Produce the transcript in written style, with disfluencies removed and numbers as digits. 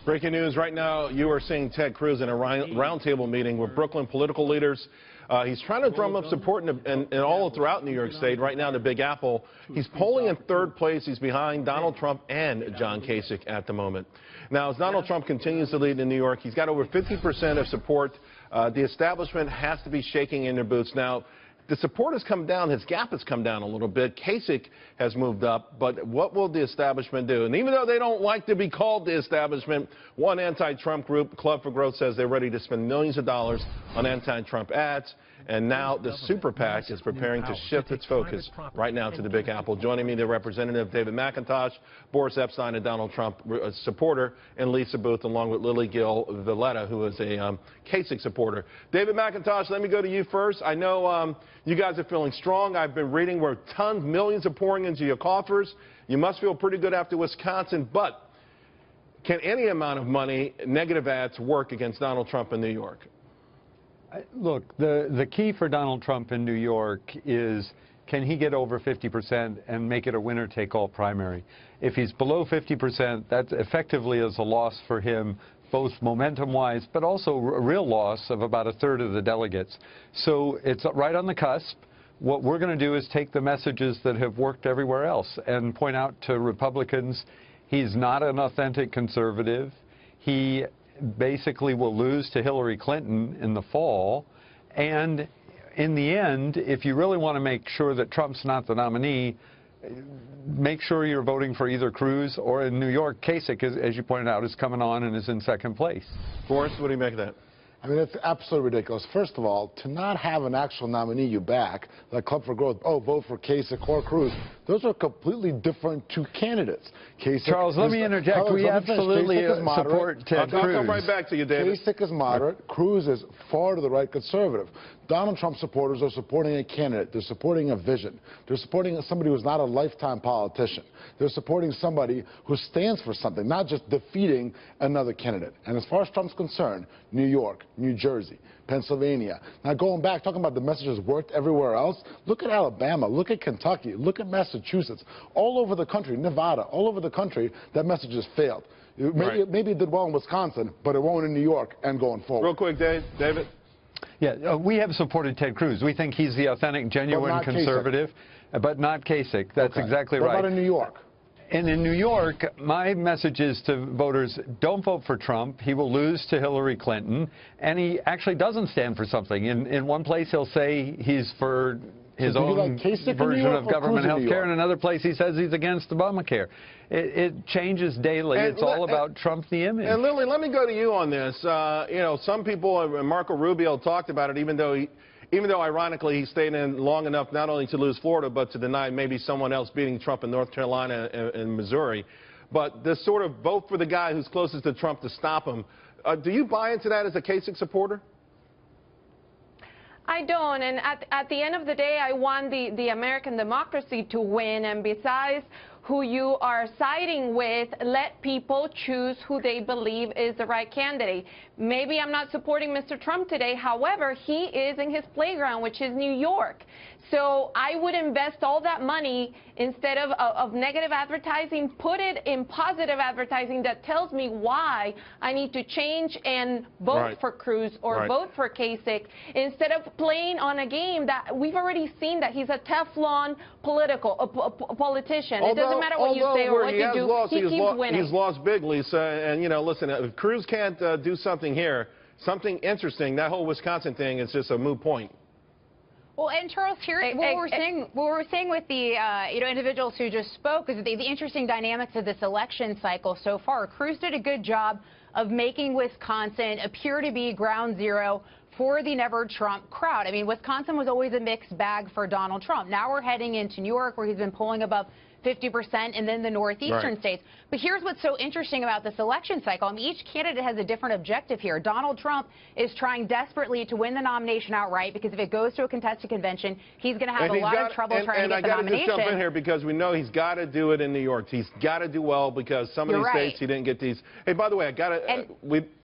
Breaking news right now, you are seeing Ted Cruz in a roundtable meeting with Brooklyn political leaders. He's trying to drum up support in all throughout New York State. Right now in the Big Apple, he's polling in third place. He's behind Donald Trump and John Kasich at the moment. Now, as Donald Trump continues to lead in New York, he's got over 50% of support. The establishment has to be shaking in their boots. Now, the support has come down. His gap has come down a little bit. Kasich has moved up. But what will the establishment do? And even though they don't like to be called the establishment, one anti-Trump group, Club for Growth, says they're ready to spend millions of dollars on anti-Trump ads. And now the Super PAC is preparing to shift its focus right now to the Big Apple. Joining me, the representative David McIntosh, Boris, Epshteyn, a Donald Trump supporter, and Lisa Boothe, along with Lili Valletta, who is a Kasich supporter. David McIntosh, let me go to you first. I know you guys are feeling strong. I've been reading where millions are pouring into your coffers. You must feel pretty good after Wisconsin. But can any amount of money, negative ads, work against Donald Trump in New York? Look, the key for Donald Trump in New York is, can he get over 50% and make it a winner-take-all primary? If he's below 50%, that effectively is a loss for him, both momentum-wise, but also a real loss of about a third of the delegates. So it's right on the cusp. What we're going to do is take the messages that have worked everywhere else and point out to Republicans, he's not an authentic conservative. He basically will lose to Hillary Clinton in the fall. And in the end, if you really want to make sure that Trump's not the nominee, make sure you're voting for either Cruz or, in New York, Kasich, as you pointed out, is coming on and is in second place. Boris, what do you make of that? I mean, it's absolutely ridiculous. First of all, to not have an actual nominee you back, like Club for Growth, vote for Kasich or Cruz, those are completely different two candidates. Kasich Charles, let me interject. We absolutely support Ted Cruz. I'll come right back to you, David. Kasich is moderate. Cruz is far to the right conservative. Donald Trump supporters are supporting a candidate. They're supporting a vision. They're supporting somebody who's not a lifetime politician. They're supporting somebody who stands for something, not just defeating another candidate. And as far as Trump's concerned, New York, New Jersey, Pennsylvania. Now, going back, talking about the messages worked everywhere else, look at Alabama, look at Kentucky, look at Massachusetts, all over the country, Nevada, all over the country, that message has failed. Maybe it did well in Wisconsin, but it won't in New York and going forward. Real quick, David. Yeah, we have supported Ted Cruz. We think he's the authentic, genuine conservative, but not Kasich. That's exactly right. What about in New York? And in New York, my message is to voters, don't vote for Trump. He will lose to Hillary Clinton, and he actually doesn't stand for something. In one place, he'll say he's for his own version of government health care. In another place, he says he's against Obamacare. It changes daily. It's all about Trump, the image. And Lili, let me go to you on this. You know, some people, Marco Rubio talked about it, even though ironically he stayed in long enough not only to lose Florida, but to deny maybe someone else beating Trump in North Carolina and Missouri. But this sort of vote for the guy who's closest to Trump to stop him. Do you buy into that as a Kasich supporter? I don't, and at the end of the day, I want the American democracy to win, and besides who you are siding with, let people choose who they believe is the right candidate. Maybe I'm not supporting Mr. Trump today, however, he is in his playground, which is New York. So I would invest all that money, instead of negative advertising, put it in positive advertising that tells me why I need to change and vote for Cruz or vote for Kasich, instead of playing on a game that we've already seen that he's a Teflon politician. It doesn't matter what you say or what you do, he keeps winning. He's lost big, Lisa. And, you know, listen, if Cruz can't do something here, something interesting, that whole Wisconsin thing is just a moot point. Well, and Charles, here's what we're saying with the individuals who just spoke is the interesting dynamics of this election cycle so far. Cruz did a good job of making Wisconsin appear to be ground zero for the never Trump crowd. I mean, Wisconsin was always a mixed bag for Donald Trump. Now we're heading into New York, where he's been polling above 50%, and then the northeastern states. But here's what's so interesting about this election cycle. I mean, each candidate has a different objective here. Donald Trump is trying desperately to win the nomination outright, because if it goes to a contested convention, he's going to have a lot of trouble trying to get the nomination. And I got to just jump in here, because we know he's got to do it in New York. He's got to do well, because some of these states he didn't get these. Hey, by the way, I got to